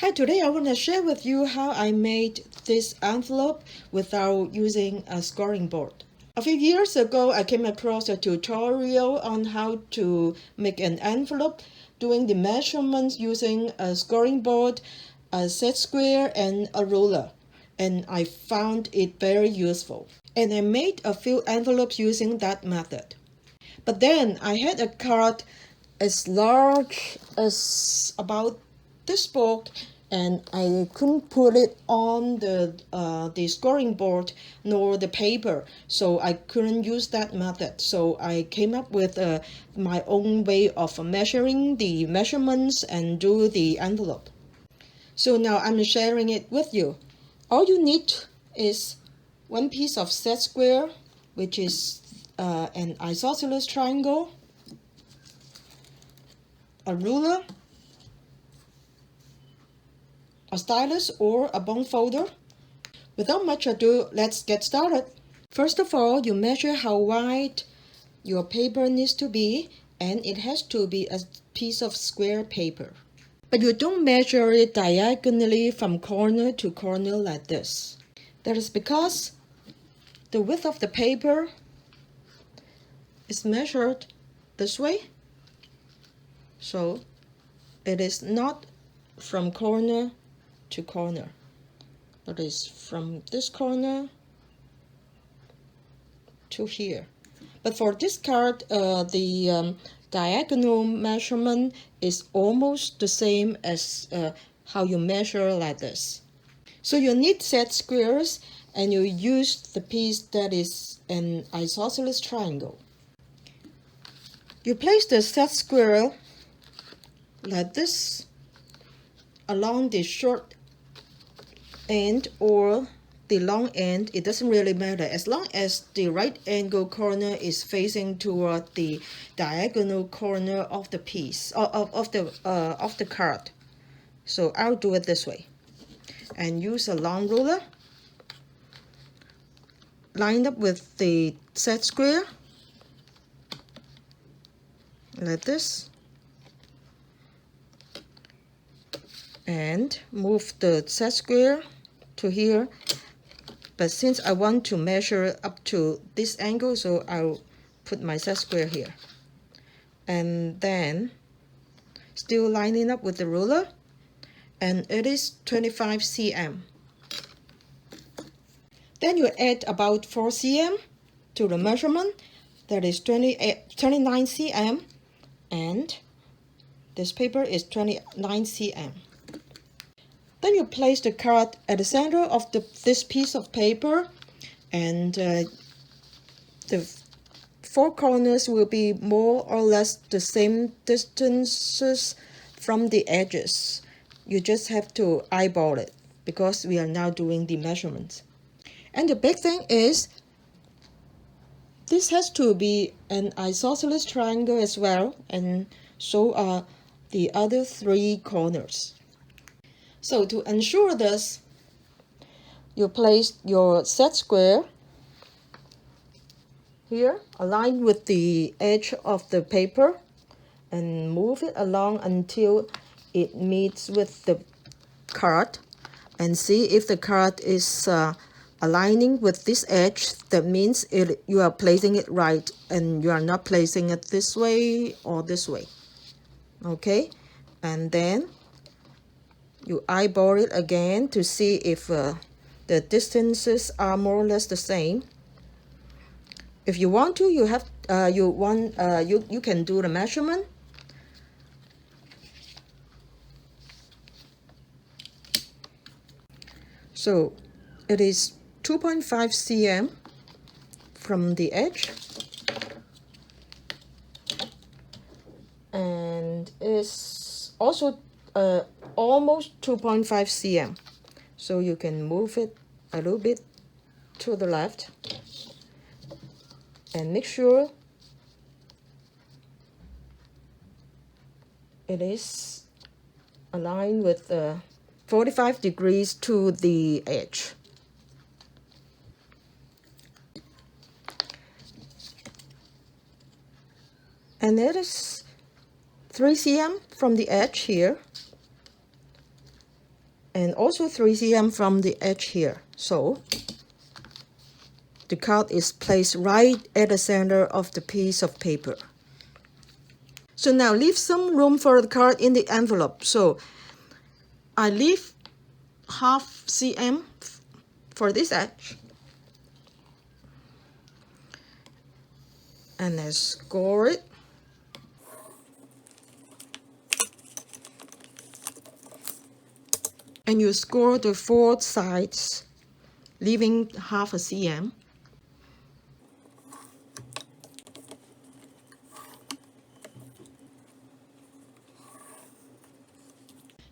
Hi, today I want to share with you how I made this envelope without using a scoring board. A few years ago, I came across a tutorial on how to make an envelope doing the measurements using a scoring board, a set square, and a ruler. And I found it very useful. And I made a few envelopes using that method. But then I had a card as large as about this book, and I couldn't put it on the scoring board nor the paper, so I couldn't use that method. So I came up with my own way of measuring the measurements and do the envelope. So now I'm sharing it with you. All you need is one piece of set square, which is an isosceles triangle, a ruler, a stylus, or a bone folder. Without much ado, let's get started. First of all, you measure how wide your paper needs to be, and it has to be a piece of square paper. But you don't measure it diagonally from corner to corner like this. That is because the width of the paper is measured this way. So it is not from corner to corner. That is from this corner to here. But for this card, the diagonal measurement is almost the same as how you measure like this. So you need set squares, and you use the piece that is an isosceles triangle. You place the set square like this along the short end or the long end. It doesn't really matter as long as the right angle corner is facing toward the diagonal corner of the piece of the card. So I'll do it this way and use a long ruler, line up with the set square like this, and move the set square to here. But since I want to measure up to this angle, so I'll put my set square here. And then still lining up with the ruler, and it is 25 cm. Then you add about 4 cm to the measurement, that is 29 cm, and this paper is 29 cm. Then you place the card at the center of this piece of paper, and the four corners will be more or less the same distances from the edges. You just have to eyeball it because we are now doing the measurements. And the big thing is this has to be an isosceles triangle as well, and so are the other three corners. So to ensure this, you place your set square here, aligned with the edge of the paper, and move it along until it meets with the card, and see if the card is aligning with this edge. That means you are placing it right, and you are not placing it this way or this way. Okay, and then you eyeball it again to see if the distances are more or less the same. If you want to, you can do the measurement. So it is 2.5 cm from the edge, and is also almost 2.5 cm. So you can move it a little bit to the left and make sure it is aligned with 45 degrees to the edge. And it is 3 cm from the edge here. and also 3 cm from the edge here. So the card is placed right at the center of the piece of paper. So now leave some room for the card in the envelope. So I leave half cm for this edge. And I score it. And you score the 4 sides, leaving half a cm.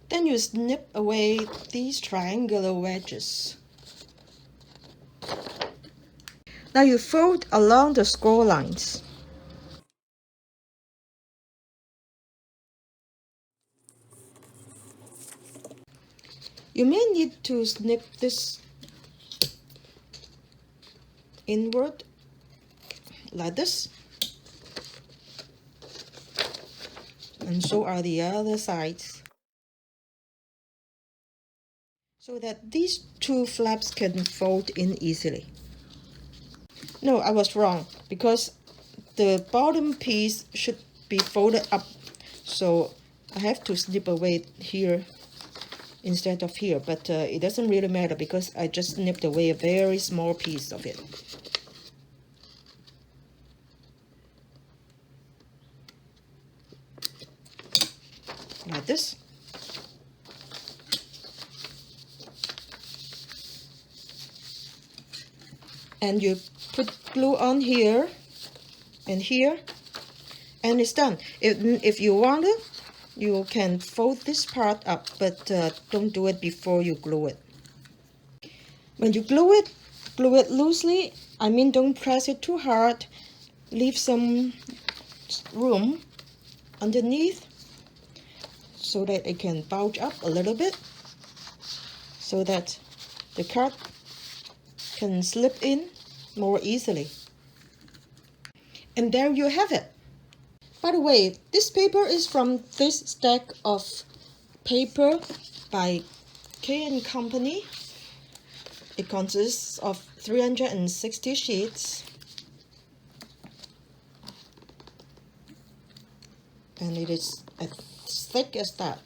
Then you snip away these triangular wedges. Now you fold along the score lines. You may need to snip this inward like this. And so are the other sides. So that these 2 flaps can fold in easily. No, I was wrong, because the bottom piece should be folded up. So I have to snip away here instead of here, but it doesn't really matter because I just snipped away a very small piece of it. Like this. And you put glue on here and here, and it's done. If you want to, you can fold this part up, but don't do it before you glue it. When you glue it loosely. I mean, don't press it too hard. Leave some room underneath so that it can bulge up a little bit, so that the card can slip in more easily. And there you have it. By the way, this paper is from this stack of paper by K & Company. It consists of 360 sheets. And it is as thick as that.